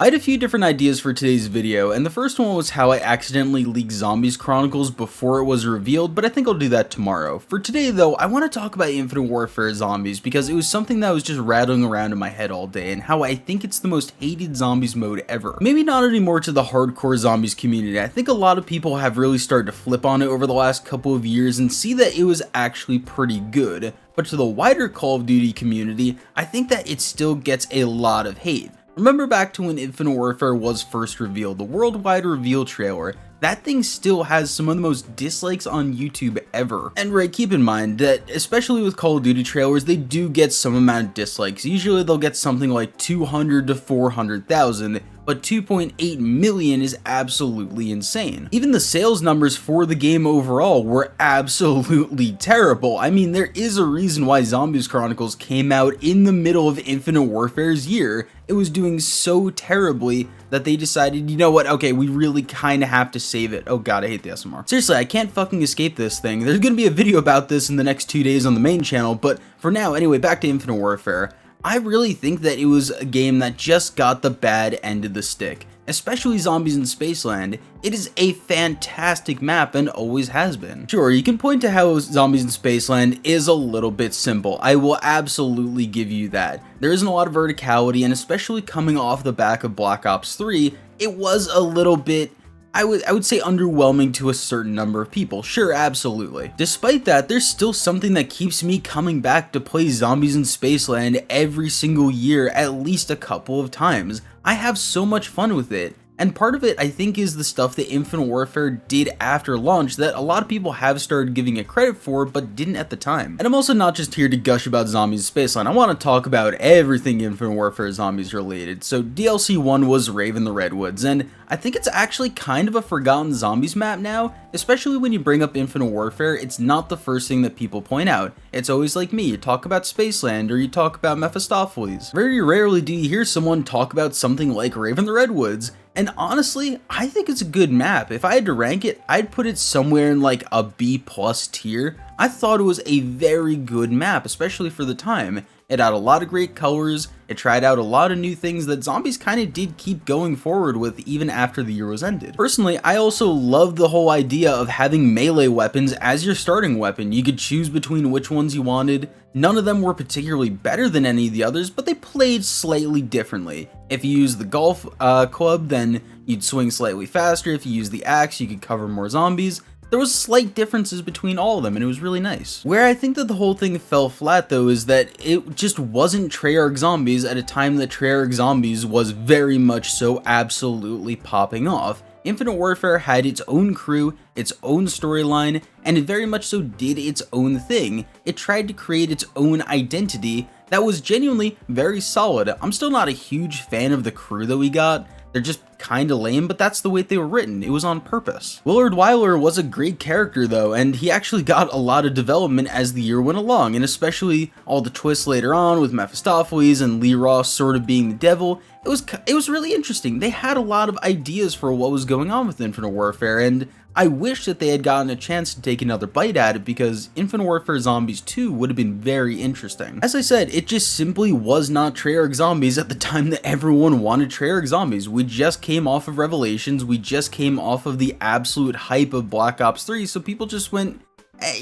I had a few different ideas for today's video, and the first one was how I accidentally leaked Zombies Chronicles before it was revealed, but I think I'll do that tomorrow. For today though, I want to talk about Infinite Warfare Zombies because it was something that was just rattling around in my head all day, and how I think it's the most hated zombies mode ever. Maybe not anymore to the hardcore zombies community. I think a lot of people have really started to flip on it over the last couple of years and see that it was actually pretty good. But to the wider Call of Duty community, I think that it still gets a lot of hate. Remember back to when Infinite Warfare was first revealed, the worldwide reveal trailer. That thing still has some of the most dislikes on YouTube ever. And right, keep in mind that especially with Call of Duty trailers, they do get some amount of dislikes. Usually they'll get something like 200 to 400,000, but 2.8 million is absolutely insane. Even the sales numbers for the game overall were absolutely terrible. I mean, there is a reason why Zombies Chronicles came out in the middle of Infinite Warfare's year. It was doing so terribly that they decided, you know what, okay, we really kind of have to save it. Oh god, I hate the SMR. Seriously, I can't fucking escape this thing. There's gonna be a video about this in the next 2 days on the main channel, but for now, anyway, back to Infinite Warfare. I really think that it was a game that just got the bad end of the stick, especially Zombies in Spaceland. It is a fantastic map and always has been. Sure, you can point to how Zombies in Spaceland is a little bit simple. I will absolutely give you that. There isn't a lot of verticality, and especially coming off the back of Black Ops 3, it was a little bit, I would say, underwhelming to a certain number of people. Sure, absolutely. Despite that, there's still something that keeps me coming back to play Zombies in Spaceland every single year at least a couple of times. I have so much fun with it. And part of it, I think, is the stuff that Infinite Warfare did after launch that a lot of people have started giving it credit for, but didn't at the time. And I'm also not just here to gush about Zombies in Spaceland. I want to talk about everything Infinite Warfare Zombies related. So DLC 1 was Rave in the Redwoods, and I think it's actually kind of a forgotten zombies map now, especially when you bring up Infinite Warfare. It's not the first thing that people point out. It's always like me, you talk about Spaceland or you talk about Mephistopheles. Very rarely do you hear someone talk about something like Rave in the Redwoods. And honestly, I think it's a good map. If I had to rank it, I'd put it somewhere in like a B+ tier. I thought it was a very good map, especially for the time. It had a lot of great colors, it tried out a lot of new things that Zombies kind of did keep going forward with even after the year was ended. Personally, I also love the whole idea of having melee weapons as your starting weapon. You could choose between which ones you wanted. None of them were particularly better than any of the others, but they played slightly differently. If you use the golf club, then you'd swing slightly faster. If you use the axe, you could cover more zombies. There was slight differences between all of them, and it was really nice. Where I think that the whole thing fell flat though is that it just wasn't Treyarch Zombies at a time that Treyarch Zombies was very much so absolutely popping off. Infinite Warfare had its own crew, its own storyline, and it very much so did its own thing. It tried to create its own identity that was genuinely very solid. I'm still not a huge fan of the crew that we got. They're just kinda lame, but that's the way they were written. It was on purpose. Willard Wyler was a great character though, and he actually got a lot of development as the year went along, and especially all the twists later on with Mephistopheles and Lee Ross sort of being the devil. It was really interesting. They had a lot of ideas for what was going on with Infinite Warfare, and I wish that they had gotten a chance to take another bite at it, because Infinite Warfare Zombies 2 would have been very interesting. As I said, it just simply was not Treyarch Zombies at the time that everyone wanted Treyarch Zombies. We just came off of Revelations, we just came off of the absolute hype of Black Ops 3, so people just went,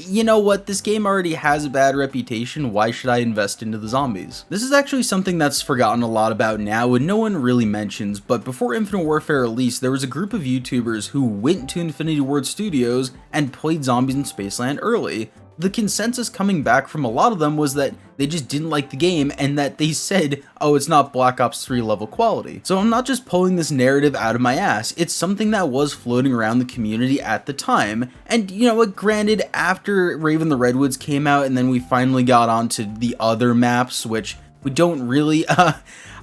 you know what, this game already has a bad reputation, why should I invest into the zombies? This is actually something that's forgotten a lot about now and no one really mentions, but before Infinite Warfare released, there was a group of YouTubers who went to Infinity Ward Studios and played Zombies in Spaceland early. The consensus coming back from a lot of them was that they just didn't like the game and that they said, oh, it's not Black Ops 3 level quality. So I'm not just pulling this narrative out of my ass, it's something that was floating around the community at the time. And you know what, granted, after Rave in the Redwoods came out and then we finally got onto the other maps, which we don't really,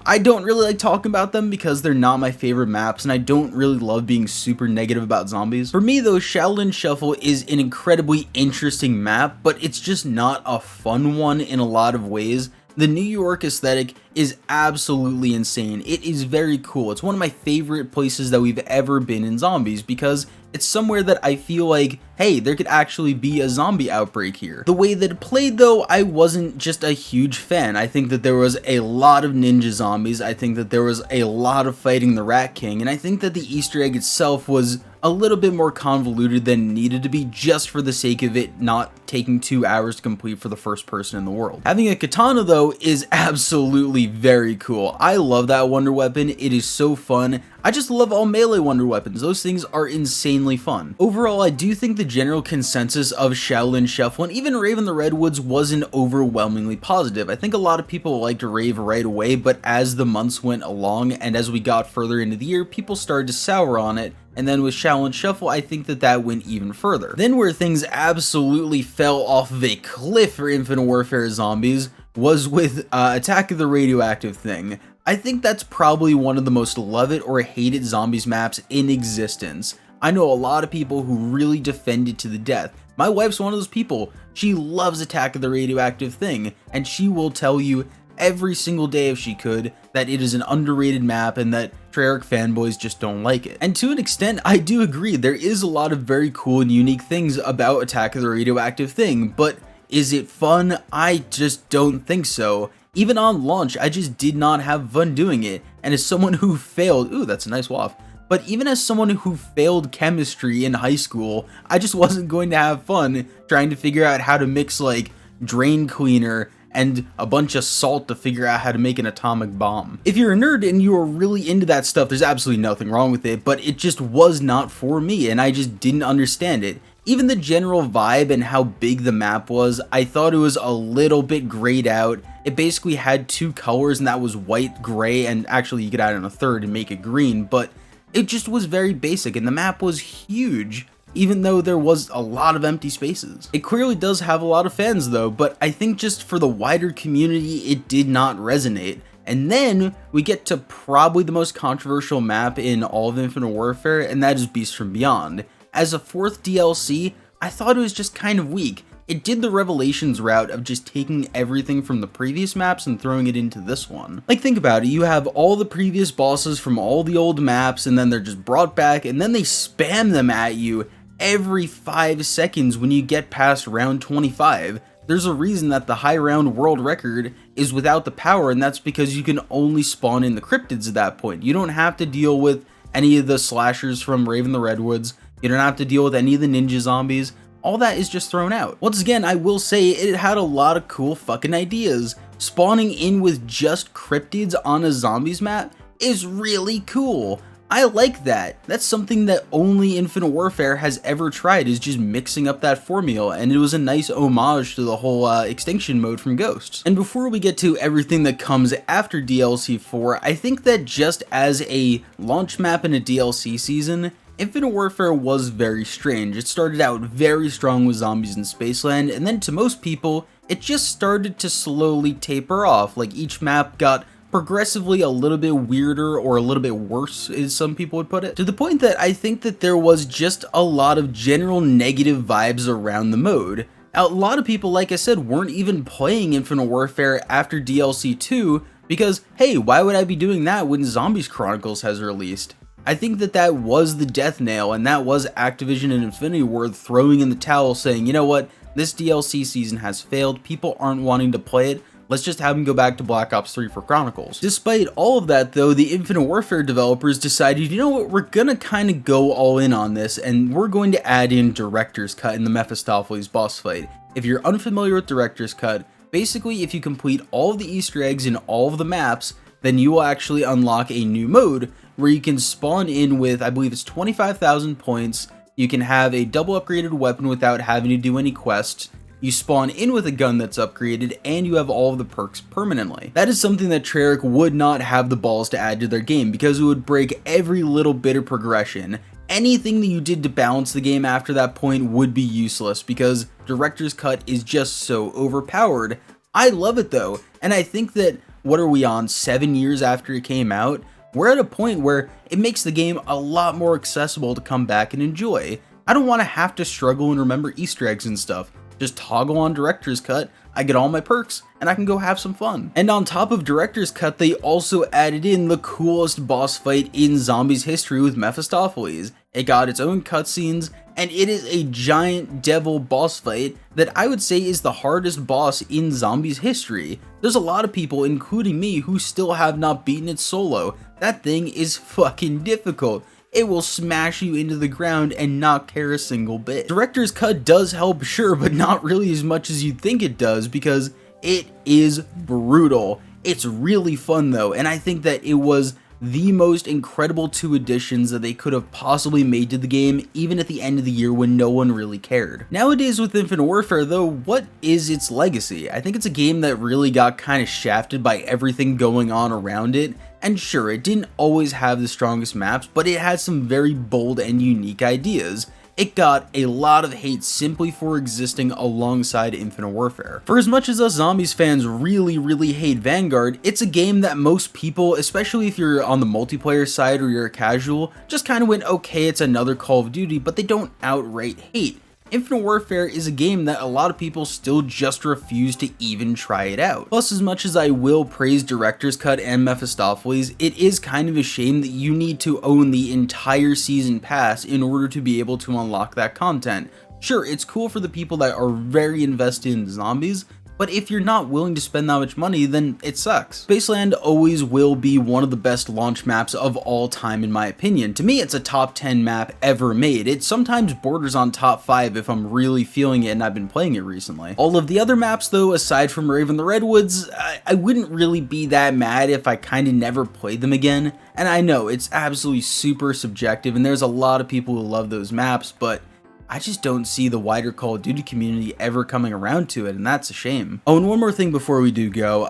I don't really like talking about them because they're not my favorite maps, and I don't really love being super negative about zombies. For me though, Shaolin Shuffle is an incredibly interesting map, but it's just not a fun one in a lot of ways. The New York aesthetic is absolutely insane. It is very cool. It's one of my favorite places that we've ever been in zombies because it's somewhere that I feel like, hey, there could actually be a zombie outbreak here. The way that it played though, I wasn't just a huge fan. I think that there was a lot of ninja zombies. I think that there was a lot of fighting the Rat King, and I think that the Easter egg itself was a little bit more convoluted than needed to be just for the sake of it not taking 2 hours to complete for the first person in the world. Having a katana though is absolutely very cool. I love that wonder weapon. It is so fun. I just love all melee wonder weapons. Those things are insanely fun. Overall, I do think the general consensus of Shaolin Shuffle and even Rave in the Redwoods wasn't overwhelmingly positive. I think a lot of people liked Rave right away, but as the months went along and as we got further into the year, people started to sour on it. And then with Shaolin Shuffle, I think that went even further. Then where things absolutely fell off of a cliff for Infinite Warfare zombies was with Attack of the Radioactive Thing. I think that's probably one of the most love it or hate it zombies maps in existence. I know a lot of people who really defend it to the death. My wife's one of those people. She loves Attack of the Radioactive Thing, and she will tell you every single day if she could that it is an underrated map and that treyarch fanboys just don't like it. And to an extent, I do agree. There is a lot of very cool and unique things about Attack of the Radioactive Thing, but is it fun? I just don't think so. Even on launch, I just did not have fun doing it. And as someone who failed, ooh, that's a nice waff. But even as someone who failed chemistry in high school, I just wasn't going to have fun trying to figure out how to mix like drain cleaner and a bunch of salt to figure out how to make an atomic bomb. If you're a nerd and you are really into that stuff, there's absolutely nothing wrong with it, but it just was not for me and I just didn't understand it. Even the general vibe and how big the map was, I thought it was a little bit grayed out. It basically had 2 colors and that was white, gray, and actually you could add in a third and make it green, but it just was very basic and the map was huge, even though there was a lot of empty spaces. It clearly does have a lot of fans though, but I think just for the wider community, it did not resonate. And then we get to probably the most controversial map in all of Infinite Warfare, and that is Beast from Beyond. As a 4th DLC, I thought it was just kind of weak. It did the Revelations route of just taking everything from the previous maps and throwing it into this one. Like, think about it, you have all the previous bosses from all the old maps and then they're just brought back and then they spam them at you every 5 seconds when you get past round 25. There's a reason that the high round world record is without the power, and that's because you can only spawn in the cryptids at that point. You don't have to deal with any of the slashers from Rave in the Redwoods. You don't have to deal with any of the ninja zombies. All that is just thrown out. Once again, I will say it had a lot of cool fucking ideas. Spawning in with just cryptids on a zombies map is really cool. I like that. That's something that only Infinite Warfare has ever tried, is just mixing up that formula, and it was a nice homage to the whole extinction mode from Ghosts. And before we get to everything that comes after DLC 4, I think that just as a launch map in a DLC season, Infinite Warfare was very strange. It started out very strong with zombies in Spaceland, and then to most people, it just started to slowly taper off. Like, each map got progressively a little bit weirder or a little bit worse, as some people would put it, to the point that I think that there was just a lot of general negative vibes around the mode. A lot of people, like I said, weren't even playing Infinite Warfare after DLC 2 because, hey, why would I be doing that when Zombies Chronicles has released? I think that was the death nail, and that was Activision and Infinity Ward throwing in the towel saying, you know what, this DLC season has failed, people aren't wanting to play it, let's just have them go back to Black Ops 3 for Chronicles. Despite all of that though, the Infinite Warfare developers decided, you know what, we're gonna kind of go all in on this, and we're going to add in Director's Cut in the Mephistopheles boss fight. If you're unfamiliar with Director's Cut, basically if you complete all of the Easter eggs in all of the maps, then you will actually unlock a new mode where you can spawn in with, I believe it's 25,000 points, you can have a double upgraded weapon without having to do any quests, you spawn in with a gun that's upgraded, and you have all of the perks permanently. That is something that Treyarch would not have the balls to add to their game because it would break every little bit of progression. Anything that you did to balance the game after that point would be useless because Director's Cut is just so overpowered. I love it though, and I think that, what are we on, 7 years after it came out? We're at a point where it makes the game a lot more accessible to come back and enjoy. I don't want to have to struggle and remember Easter eggs and stuff. just toggle on director's cut, I get all my perks, and I can go have some fun. And on top of director's cut, they also added in the coolest boss fight in Zombies history with Mephistopheles. It got its own cutscenes, and it is a giant devil boss fight that I would say is the hardest boss in Zombies history. There's a lot of people, including me, who still have not beaten it solo. That thing is fucking difficult. It will smash you into the ground and not care a single bit. Director's cut does help, sure, but not really as much as you'd think it does, because it is brutal. It's really fun though, and I think that it was the most incredible 2 additions that they could have possibly made to the game, even at the end of the year when no one really cared. Nowadays with Infinite Warfare though, what is its legacy? I think it's a game that really got kind of shafted by everything going on around it, and sure, it didn't always have the strongest maps, but it had some very bold and unique ideas. It got a lot of hate simply for existing alongside Infinite Warfare. For as much as us Zombies fans really hate Vanguard, it's a game that most people, especially if you're on the multiplayer side or you're a casual, just kind of went, okay, it's another Call of Duty, but they don't outright hate. Infinite Warfare is a game that a lot of people still just refuse to even try it out. Plus, as much as I will praise Director's Cut and Mephistopheles, it is kind of a shame that you need to own the entire season pass in order to be able to unlock that content. Sure, it's cool for the people that are very invested in Zombies, but if you're not willing to spend that much money, then it sucks. Spaceland always will be one of the best launch maps of all time in my opinion. To me, it's a top 10 map ever made. It sometimes borders on top 5 if I'm really feeling it and I've been playing it recently. All of the other maps though, aside from Rave and the Redwoods, I wouldn't really be that mad if I kind of never played them again. And I know, it's absolutely super subjective and there's a lot of people who love those maps, but I just don't see the wider Call of Duty community ever coming around to it, and that's a shame. Oh, and one more thing before we do go,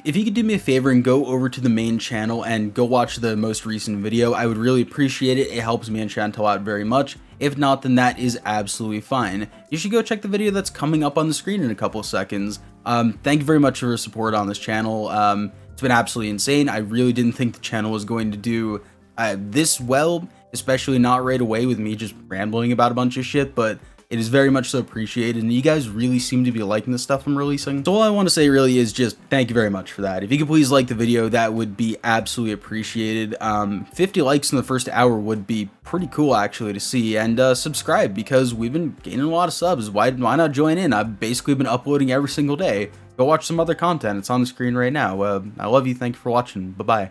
if you could do me a favor and go over to the main channel and go watch the most recent video, I would really appreciate it. It helps me and Chantal out very much. If not, then that is absolutely fine. You should go check the video that's coming up on the screen in a couple seconds. Thank you very much for your support on this channel. It's been absolutely insane. I really didn't think the channel was going to do this well, especially not right away with me just rambling about a bunch of shit, but it is very much so appreciated, and you guys really seem to be liking the stuff I'm releasing. So all I want to say really is just thank you very much for that. If you could please like the video, that would be absolutely appreciated. 50 likes in the first hour would be pretty cool actually to see, and subscribe because we've been gaining a lot of subs. Why not join in? I've basically been uploading every single day. Go watch some other content. It's on the screen right now. I love you. Thank you for watching. Bye-bye.